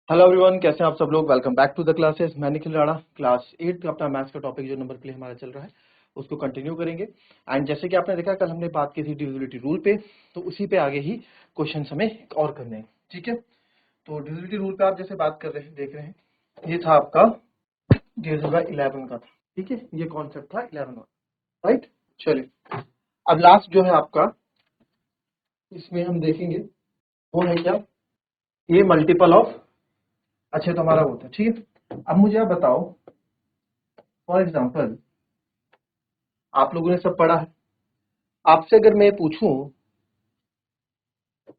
Hello everyone, कैसे हैं आप सब लोग। Welcome back to the classes. मैं निखिल राणा, क्लास 8 का अपना मैथ्स का टॉपिक जो नंबर के लिए हमारा चल रहा है उसको कंटिन्यू करेंगे। एंड जैसे कि आपने देखा, कल हमने बात की थी डिविजिबिलिटी रूल पे, तो उसी पे आगे ही क्वेश्चन हमें और करने हैं। ठीक है, तो डिविजिबिलिटी रूल पे आप जैसे बात कर रहे हैं, देख रहे हैं, ये था आपका डिविजन बाय 11 का था। ठीक है, ये कॉन्सेप्ट था 11 का, राइट। चलिए, अब लास्ट जो है आपका, इसमें हम देखेंगे वो है क्या, ये मल्टीपल ऑफ। अच्छा, तो हमारा वो था। ठीक है, अब मुझे आप बताओ, फॉर एग्जाम्पल आप लोगों ने सब पढ़ा है, आपसे अगर मैं पूछूं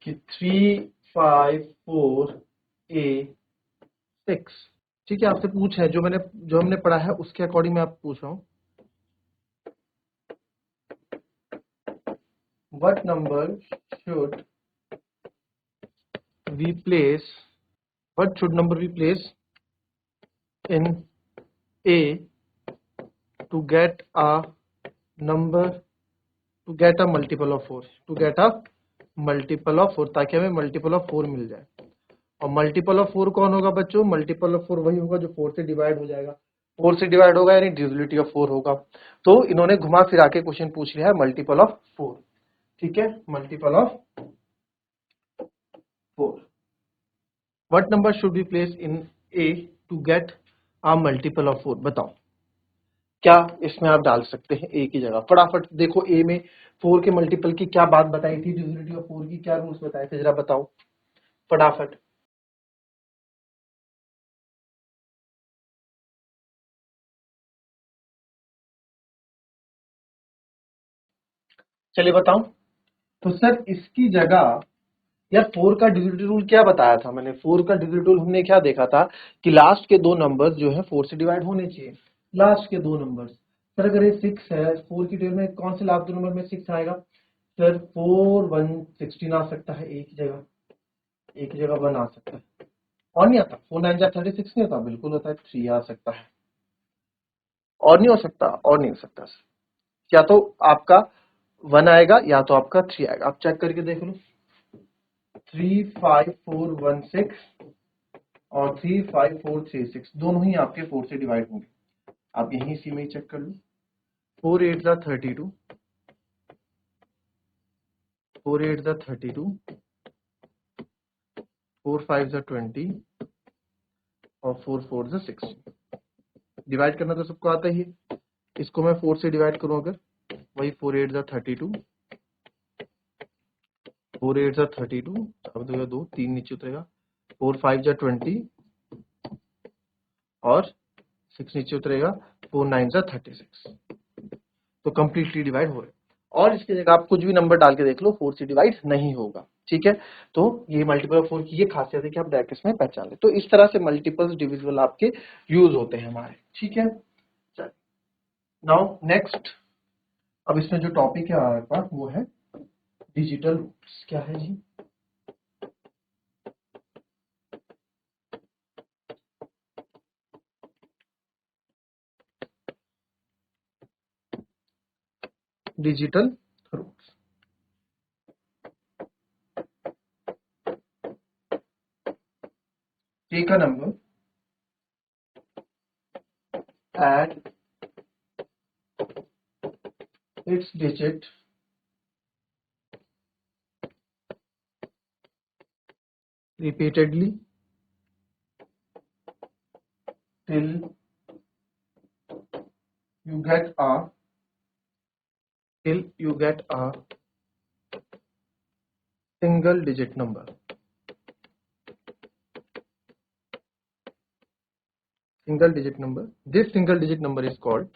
कि 3, 5, 4, A, 6, ठीक है, आपसे पूछ है, जो हमने पढ़ा है उसके अकॉर्डिंग मैं आपसे पूछ रहा हूं, what number should we place what should number we place in A to get a number, to get a multiple of 4, to get a multiple of 4, ताकि हमें मल्टीपल ऑफ 4 मिल जाए। और मल्टीपल ऑफ 4 कौन होगा बच्चों? मल्टीपल ऑफ 4 वही होगा जो 4 से डिवाइड हो जाएगा। 4 से डिवाइड होगा यानी डिविजिबिलिटी ऑफ 4 होगा। तो इन्होंने घुमा फिरा के क्वेश्चन पूछ लिया है मल्टीपल ऑफ 4। ठीक है, multiple of 4, what number should be place in A to get a multiple of 4। बताओ क्या इसमें आप डाल सकते हैं ए की जगह। फटाफट देखो, ए में 4 के मल्टीपल की क्या बात बताई थी, डिविजिबिलिटी ऑफ 4 की क्या रूल्स बताए थे, जरा बताओ फटाफट। चलिए बताओ। तो सर इसकी जगह, यार 4 का डिविजिबिलिटी रूल क्या बताया था मैंने? 4 का डिविजिबिलिटी रूल हमने क्या देखा था कि लास्ट के दो नंबर्स जो है 4 से डिवाइड होने चाहिए। लास्ट के दो नंबर्स, सर अगर ये 6 है, 4 की टेबल में कौन से लास्ट दो नंबर में 6 आएगा? सर 4 1 16 आ सकता है, एक जगह, एक जगह 1 आ सकता है। और नहीं आता? 4 9 जा 36 नहीं होता? बिल्कुल होता है, 3 आ सकता है। और नहीं हो सकता? और नहीं हो सकता सर। या तो आपका 1 आएगा या तो आपका 3 आएगा। आप चेक करके देख लो, 3 5 4 1 6 और 3 5 4 3 6 दोनों ही आपके 4 से डिवाइड होंगे। आप यहीं इसी में ही चेक कर लो। 4 8 जा 32, 4 8 जा 32, 4 5 जा 20 और 4 4 जा 60। डिवाइड करना तो सबको आता ही है। इसको मैं 4 से डिवाइड करूं अगर, वही 4 8 जा 32, 4 8 जा 32, अब दो 2 3 नीचे उतरेगा, 4 5 जा 20 और 6 नीचे उतरेगा, 4 9 जा 36। तो कंप्लीटली डिवाइड हो रहे हैं। और इसकी जगह आप कुछ भी नंबर डाल के देख लो, 4 से डिवाइड नहीं होगा। ठीक है, तो ये मल्टीपल ऑफ 4 की ये खासियत है कि आप ब्रैकेट्स में पहचान ले। तो इस तरह से मल्टीपल्स डिविजिबल आपके यूज होते हैं हमारे। ठीक है, नाउ नेक्स्ट, अब इसमें जो टॉपिक है हमारे पास वो है डिजिटल रूट्स। क्या है जी? Digital roots. Take a number, add its digit repeatedly till you get a single digit number. Single digit number. This single digit number is called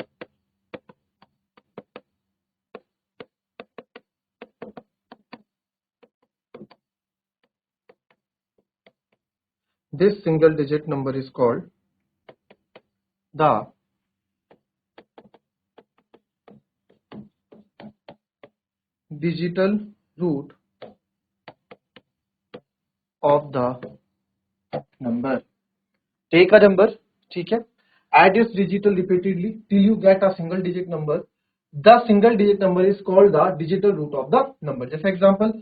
the digital root of the number. Take a number, ठीक है, add its digital repeatedly till you get a single digit number. The single digit number is called the digital root of the number. जैसे example,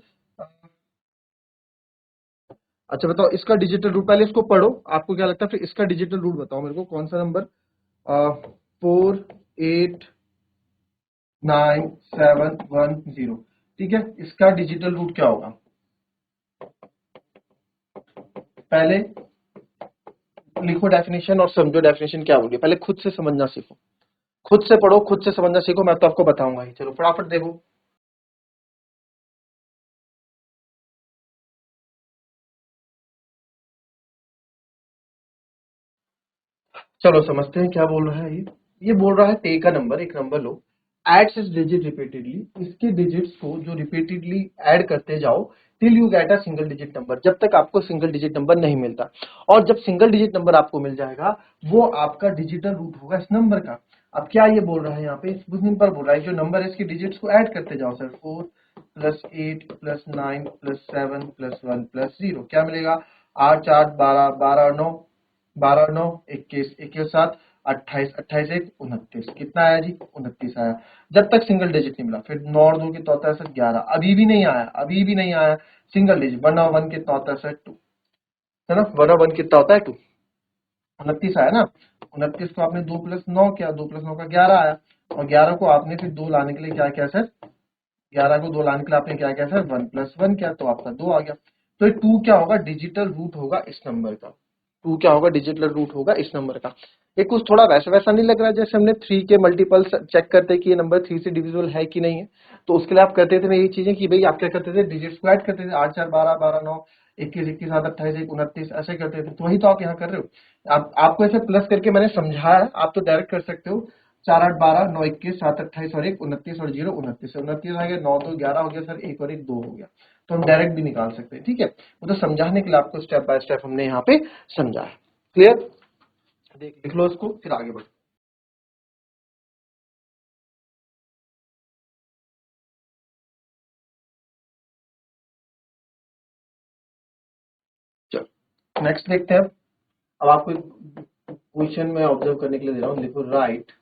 अच्छा बताओ इसका digital root, पहले इसको पढ़ो आपको क्या लगता है, फिर इसका डिजिटल रूट बताओ मेरे को, कौन सा नंबर। 489710, ठीक है, इसका डिजिटल रूट क्या होगा। पहले लिखो डेफिनेशन और समझो डेफिनेशन क्या बोलिए, पहले खुद से समझना सीखो, खुद से पढ़ो, खुद से समझना सीखो, मैं तो आपको बताऊंगा ही। चलो फटाफट देखो। चलो समझते हैं क्या बोल रहा है ये बोल रहा है टेक अ नंबर, एक नंबर लो, एड्स इस डिजिट रिपीटेडली, इसके डिजिट्स को जो रिपीटेडली ऐड करते जाओ till you get a single digit number, जब तक आपको सिंगल डिजिट नंबर नहीं मिलता। और जब सिंगल डिजिट नंबर आपको मिल जाएगा वो आपका डिजिटल रूट होगा इस नंबर का। अब क्या ये बोल रहा है यहाँ पे, सिंपल बोल रहा है जो नंबर है इसके डिजिट्स को ऐड करते जाओ सर, 4 + 8 + 9 + 7 + 1 + 0 क्या मिलेगा, 8 × 8 = 12, 12 × 9 12 × 9 21, 21 × 7 28, 28 × 1 29, कितना आया जी 29 आया। जब तक सिंगल डिजिट नहीं मिला, फिर 9 और 2 कितना होता है सर 11, अभी भी नहीं आया, अभी भी नहीं आया सिंगल डिजिट। 1 और 1 कितना होता है सर 2, है ना, 1 और 1 कितना होता है 2, 29 आया ना। 29 को आपने 2 + 9 किया, 2 + 9 का 11 आया, और 11 को आपने फिर 2 लाने के लिए क्या किया सर, 11 को 2 लाने के लिए आपने क्या किया सर 1 + 1 किया, तो आपका 2 आ गया। तो ये 2 क्या होगा, डिजिटल रूट होगा इस नंबर का। 2 क्या होगा, डिजिटल रूट होगा इस नंबर का। ये कुछ थोड़ा वैसा वैसा नहीं लग रहा है जैसे हमने 3 के मल्टीपल चेक करते कि ये नंबर 3 से डिविजिबल है कि नहीं है। तो उसके लिए आप करते थे ना ये चीजें कि भाई आप क्या करते थे, डिजिट्स को ऐड करते थे, 8 4 12 12 9 21 21 7 28 1 29 ऐसे करते थे। तो वही तो आप यहाँ कर रहे हो। आपको ऐसे प्लस करके मैंने समझाया है, आप तो डायरेक्ट कर सकते हो। 4 8 12 9 21 7 28 और 1 29 और 0 29, 29 आ गया, 9 2 11 हो गया सर, 1 और 1 2 हो गया। तो हम डायरेक्ट भी निकाल सकते हैं, ठीक है। वो तो समझाने के लिए आपको स्टेप बाय स्टेप हमने यहाँ पे समझा है। क्लियर, लिख लो इसको फिर आगे बढ़ो। चलो नेक्स्ट देखते हैं। अब आपको क्वेश्चन में ऑब्जर्व करने के लिए दे रहा हूँ, लिखो write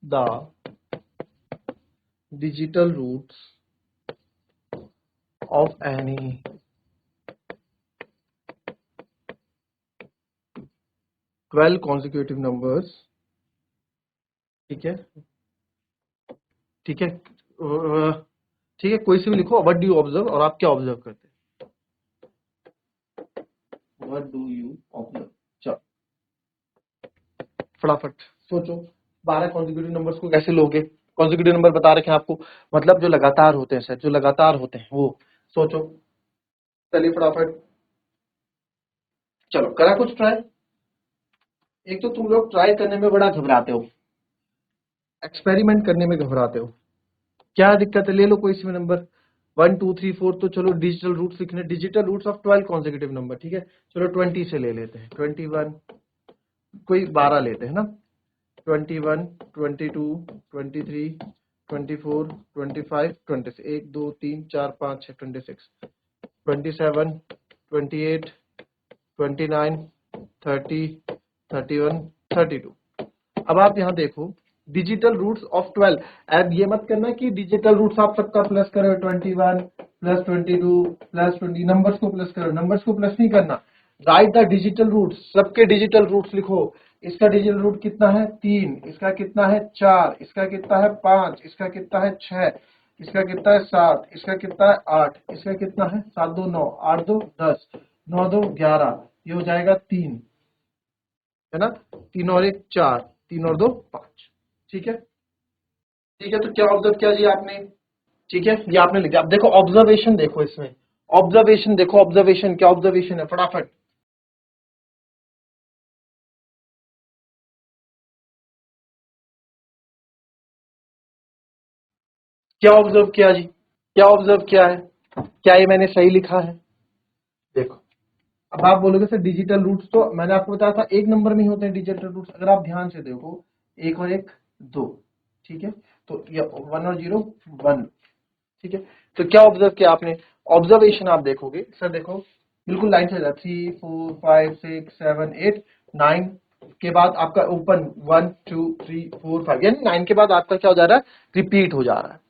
the digital roots of any 12 consecutive numbers, ठीक है, ठीक है, ठीक है, कोई से भी लिखो, व्हाट डू यू ऑब्जर्व, और आप क्या ऑब्जर्व करते हैं, व्हाट डू यू ऑब्जर्व। चलो फटाफट सोचो, 12 कॉन्जिक्यूटिव नंबर्स को कैसे लोगे। कॉन्जिक्यूटिव नंबर बता रखे हैं आपको, मतलब जो लगातार होते हैं सर, जो लगातार होते हैं वो। सोचो, चलिए फटाफट, चलो करा कुछ ट्राई। एक तो तुम लोग ट्राई करने में बड़ा घबराते हो, एक्सपेरिमेंट करने में घबराते हो, क्या दिक्कत है, ले लो कोई सी भी नंबर, 1 2 3 4, तो चलो डिजिटल रूट्स लिखने, digital roots of 12 consecutive number, ठीक है। चलो 20 से ले लेते हैं, 21, कोई 12 लेते हैं ना, 21 22 23 24 25 26, 1 2 3 4 5 6 26 27 28 29 30 31 32। अब आप यहाँ देखो डिजिटल रूट्स ऑफ 12, अब ये मत करना कि डिजिटल रूट्स आप सबका प्लस करो, 21 + 22 + 20, नंबर्स को प्लस करो, नंबर्स को प्लस नहीं करना। राइट द डिजिटल रूट्स, सबके डिजिटल रूट्स लिखो। इसका डिजिटल रूट कितना है 3, इसका कितना है 4, इसका कितना है 5, इसका कितना है 6, इसका कितना है 7, इसका कितना है 8, इसका कितना है 7 2 9 8 2 10 9 2 11, ये हो जाएगा 3, है ना, 3 और 1 4, 3 और 2 5, ठीक है। ठीक है, तो क्या ऑब्जर्व किया जी आपने, ठीक है, ये आपने लिख दिया। अब देखो ऑब्जर्वेशन देखो इसमें, ऑब्जर्वेशन देखो, ऑब्जर्वेशन क्या ऑब्जर्वेशन है फटाफट, क्या ऑब्जर्व किया जी, क्या ऑब्जर्व किया है, क्या ये मैंने सही लिखा है। देखो अब आप बोलोगे सर डिजिटल रूट्स तो मैंने आपको बताया था एक नंबर में ही होते हैं डिजिटल रूट्स, अगर आप ध्यान से देखो, 1 और 1 2, ठीक है, तो ये 1 और 0 1, ठीक है। तो क्या ऑब्जर्व किया आपने, ऑब्जर्वेशन आप देखोगे सर, देखो बिल्कुल लाइन से 3 4 5 6 7 8 9 के बाद आपका ओपन 1 2 3 4 5, यानी 9 के बाद आपका क्या हो जा रहा है, रिपीट हो जा रहा है।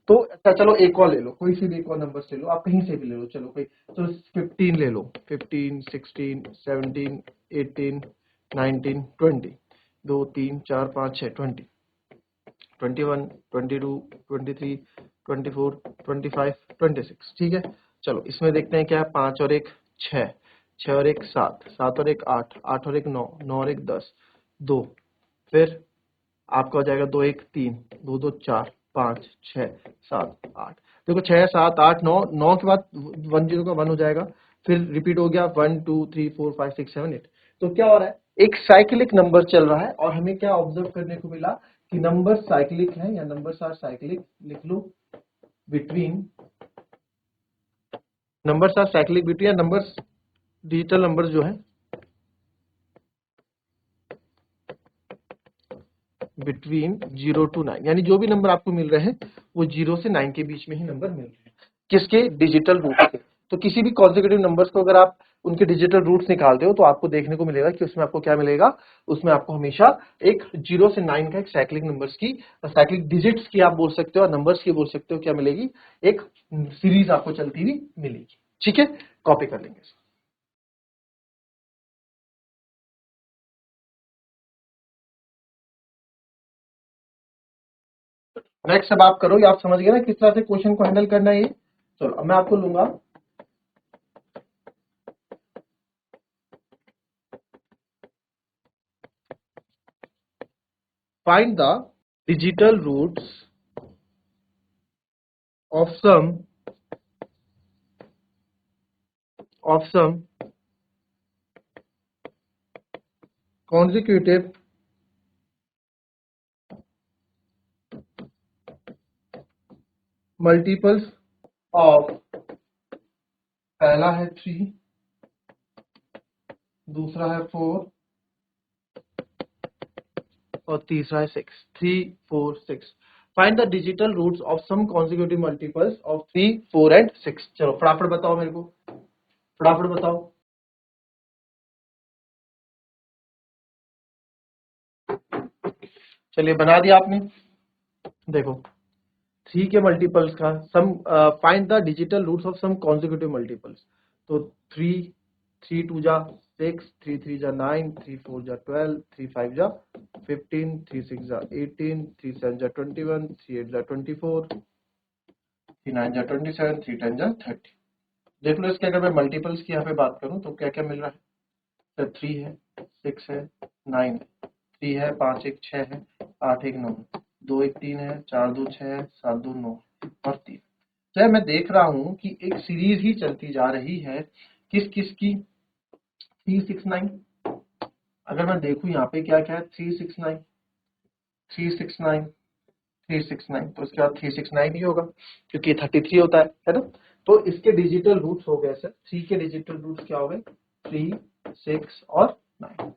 तो अच्छा चलो एक और ले लो, कोई सी भी एक और नंबर ले लो, आप कहीं से भी ले लो, चलो कोई, चलो 15 ले लो, 15, 16, 17, 18, 19, 20, 2, 3, 4, 5, 6, 20, 21, 22, 23, 24, 25, 26, ठीक है। चलो इसमें देखते हैं क्या है, 5 और 1 6, 6 और 1 7, 7 और 1 8, 8 और 1 9, 9 और 1 10, 2, फिर आपका हो जाएगा 2 1 3, 2 2 4 5 6 7 8, देखो 6 7 8 9, 9 के बाद 10 का 1 हो जाएगा, फिर रिपीट हो गया 1 2 3 4 5 6 7 8। तो क्या हो रहा है, एक साइक्लिक नंबर चल रहा है, और हमें क्या ऑब्जर्व करने को मिला कि नंबर साइक्लिक है, या नंबर्स आर साइक्लिक, लिख लो, between, numbers are cyclic between, या नंबर्स, डिजिटल नंबर्स जो है बिटवीन 0 to 9, यानी जो भी नंबर आपको मिल रहे हैं वो 0 से 9 के बीच में ही नंबर मिल रहे हैं, किसके, डिजिटल रूट के। तो किसी भी कॉन्सेक्यूटिव नंबर्स को अगर आप उनके डिजिटल रूट्स निकालते हो तो आपको देखने को मिलेगा कि उसमें आपको क्या मिलेगा, उसमें आपको हमेशा एक 0 से 9 का एक साइक्लिक नंबर्स की, साइक्लिक डिजिट्स की आप बोल सकते हो, और नंबर्स की बोल सकते हो, क्या मिलेगी, एक सीरीज आपको चलती हुई मिलेगी। ठीक है, कॉपी कर लेंगे। नेक्स्ट अब आप करो, या आप समझ गए ना किस तरह से क्वेश्चन को हैंडल करना है ये। चलो अब मैं आपको लूंगा, find the digital roots of some consecutive multiples of, पहला है 3, दूसरा है 4, और तीसरा है 6, 3 4 6। Find the digital roots of some consecutive multiples of 3 4 and 6। चलो फटाफट बताओ मेरे को, फटाफट बताओ। चलिए बना दिया आपने, देखो 3 के मल्टीपल्स का sum, find the digital roots of some consecutive multiples. तो 3, 3 2 जा 6, 3 3 जा 9, 3 4 जा 12, 3 5 जा 15, 3 6 जा 18, 3 7 जा 21, 3 8 जा 24, 3 9 जा 27, 3 10 जा 30। देख लो इसके अगर मैं मल्टीपल्स की यहाँ पे बात करूँ तो क्या क्या मिल रहा है, तो 3 है, 6 है, 9 है, 3 है, 5 1 6 है, 8 1 9 है, 2 1 3 है, 4 2 6 है, 7 2 9 और 3। तो मैं देख रहा हूं कि एक सीरीज ही चलती जा रही है, किस किस की, 369। अगर मैं देखूं यहाँ पे क्या क्या है, 369, 369, 369, तो इसके बाद 369 ही होगा क्योंकि 33 होता है ना। तो इसके डिजिटल रूट्स हो गए सर, 3 के डिजिटल रूट्स क्या हो गए, 3 6 और 9।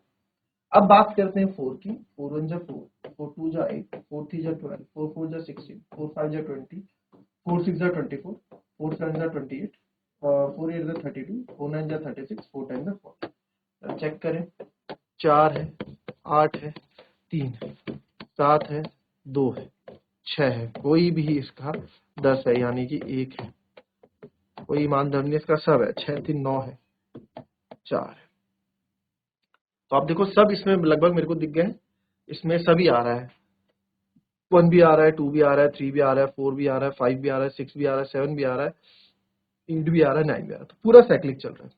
अब बात करते हैं 4 की, 4 1 जा 4, 4 2 जा 8, 4 3 जा 12, 4 4 जा 16, 4 5 जा 20, 4 6 जा 24, 4 7 जा 28, 4 8 जा 32, 4 9 जा 36, 4 10 जा 40। चेक करें, 4 है, 8 है, 3 है, 7 है, 2 है, 6 है, कोई भी इसका 10 है, यानी कि 1 है, कोई ईमानदार नहीं इसका, सब है, 6 3 9 है, 4 है। तो आप देखो सब इसमें लगभग मेरे को दिख गए, इसमें सभी आ रहा है, 1 भी आ रहा है, 2 भी आ रहा है, 3 भी आ रहा है, 4 भी आ रहा है, 5 भी आ रहा है, 6 भी आ रहा है, 7 भी आ रहा है, 8 भी आ रहा है, 9 भी आ रहा है। तो पूरा साइक्लिक चल रहा है,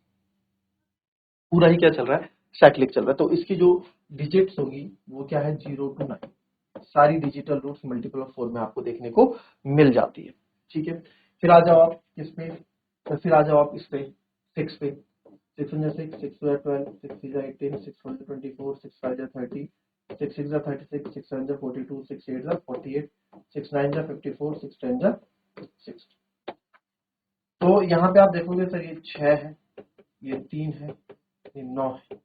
पूरा ही क्या चल रहा है, साइक्लिक चल रहा है। तो इसकी जो डिजिट्स होगी वो क्या है, 0 to 9, सारी डिजिटल रूट्स मल्टीपल ऑफ 4 में आपको देखने को मिल जाती है। ठीक है, फिर आ जाओ आप इस पे, तो फिर आ जाओ आप इस पे 6 पे, 6 1 6, 6 2 12, 6 3 18, 6 4 24, 6 5 30, 6 6 36, 6 7 42, 6 8 48, 6 9 54, 6 10 60। तो यहाँ पे आप देखोगे सर, ये 6 है, ये 3 है, ये 9 है,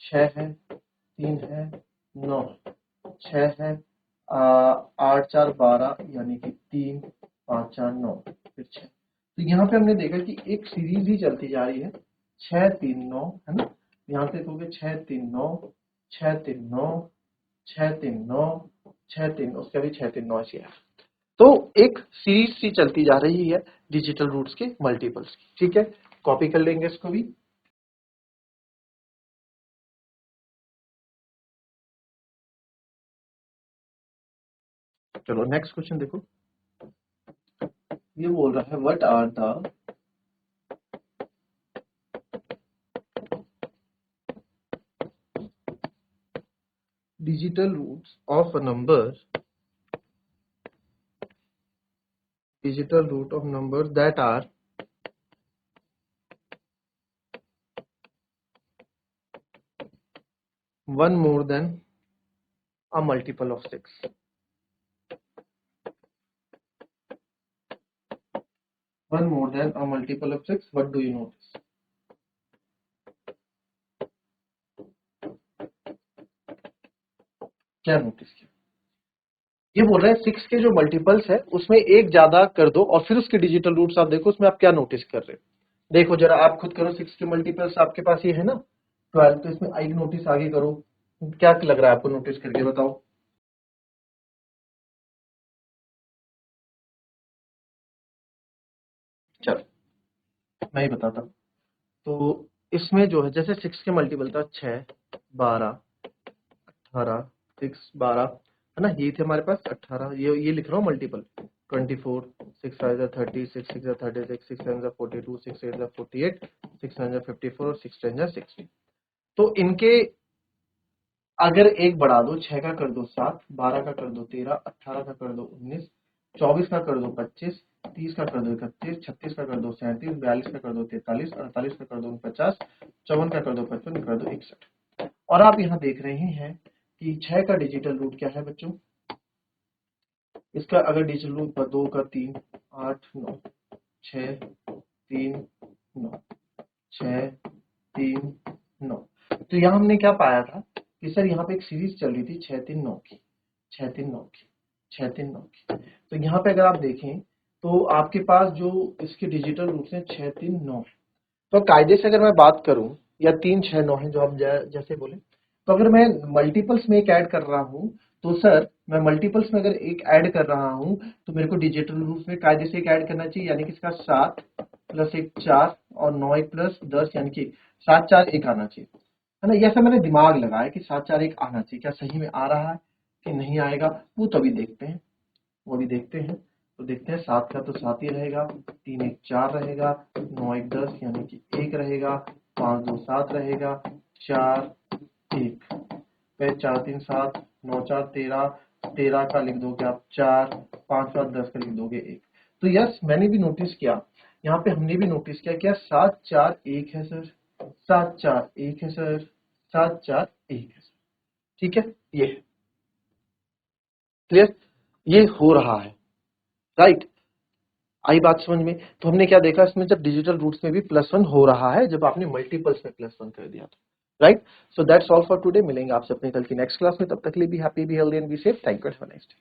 6 है, 3 है, 9 है, 6 है, 8 4 12, यानी कि 3 5 4 9, फिर 6। तो यहाँ पे हमने देखा कि एक सीरीज ही चलती जा रही है, 6 3 9 है ना। यहाँ पे देखोगे 6 3 9, 6 3 9, 6 3 9, 6 3, उसके भी 6 3 9 ऐसे है। तो एक सीरीज सी चलती जा रही है डिजिटल रूट्स के मल्टीपल्स की। ठीक है, कॉपी कर लेंगे इसको भी। चलो नेक्स्ट क्वेश्चन देखो, ये बोल रहा है what are the digital roots of a number, digital root of numbers that are one more than a multiple of 6. One more than a multiple of 6, what do you notice? क्या notice किया? ये बोल रहे हैं 6 के जो multiples है उसमें एक ज्यादा कर दो और फिर उसके डिजिटल रूट्स आप देखो, उसमें आप क्या नोटिस कर रहे हो। देखो जरा आप खुद करो, 6 के मल्टीपल्स आपके पास ये है ना 12, तो इसमें एक नोटिस आगे करो, क्या लग रहा है आपको नोटिस करके बताओ। चलो मैं ही बताता हूँ। तो इसमें जो है जैसे 6 के मल्टीपल था 6, 12, 18, 6, 12 है ना, ये थे हमारे पास 18, ये लिख रहा हूँ मल्टीपल 24, 6 5 30, 6 6 36, 6 7 42, 6 8 48, 6 9 54 और 6 10 60। तो इनके अगर एक बढ़ा दो, 6 का कर दो 7, 12 का कर दो 13, 18 का कर दो 19, 24 का कर दो 25, 30 का कर दो 31, 36 का कर दो 37, 42 का कर दो 43, 48 का कर दो 49, 54 का कर दो 55, कर दो 61। और आप यहाँ देख रहे हैं कि 6 का डिजिटल रूट क्या है बच्चों, इसका अगर डिजिटल रूट 2 का 3, 8 9, 6 3 9, 6 3 9। तो यहाँ हमने क्या पाया था कि सर यहाँ पे एक सीरीज चल रही थी 6 3 9 की, 6 3 9 की, 6 3 9 की। तो यहाँ पे अगर आप देखें तो आपके पास जो इसके डिजिटल रूट है 6 3 9 है। तो कायदे से अगर मैं बात करूं, या 3 6 9 है जो हम जैसे बोले, तो अगर मैं मल्टीपल्स में एक ऐड कर रहा हूं, तो सर मैं मल्टीपल्स में अगर एक ऐड कर रहा हूं तो मेरे को डिजिटल रूट में कायदे से एक ऐड करना चाहिए, यानी कि इसका 7 प्लस 1 4 और 9 1 प्लस 10, यानी कि 7 4 1 आना चाहिए, है ना। ये ऐसा मैंने दिमाग लगाया कि 7 4 1 आना चाहिए, क्या सही में आ रहा है कि नहीं आएगा, वो तो अभी देखते हैं, वो भी देखते हैं। तो देखते हैं, 7 का तो 7 ही रहेगा, 3 1 4 रहेगा, 9 1 10 यानी कि 1 रहेगा, 5 2 7 रहेगा, 4 1, फिर 4 3 7, 9 4 13, 13 का लिख दोगे आप 4, 5 7 10 का लिख दोगे 1। तो यस मैंने भी नोटिस किया, यहाँ पे हमने भी नोटिस किया क्या 7 4 1 है सर, 7 4 1 है सर, 7 4 1 है सर। ठीक है, ये क्लियर, ये हो रहा है, राइट। आई बात समझ में। तो हमने क्या देखा इसमें, जब डिजिटल रूट्स में भी +1 हो रहा है जब आपने मल्टीपल्स में +1 कर दिया तो, right. So that's all for today, मिलेंगे आपसे अपने कल की नेक्स्ट क्लास में, तब तक के लिए be happy, be healthy and be safe. Thank you, have a nice day.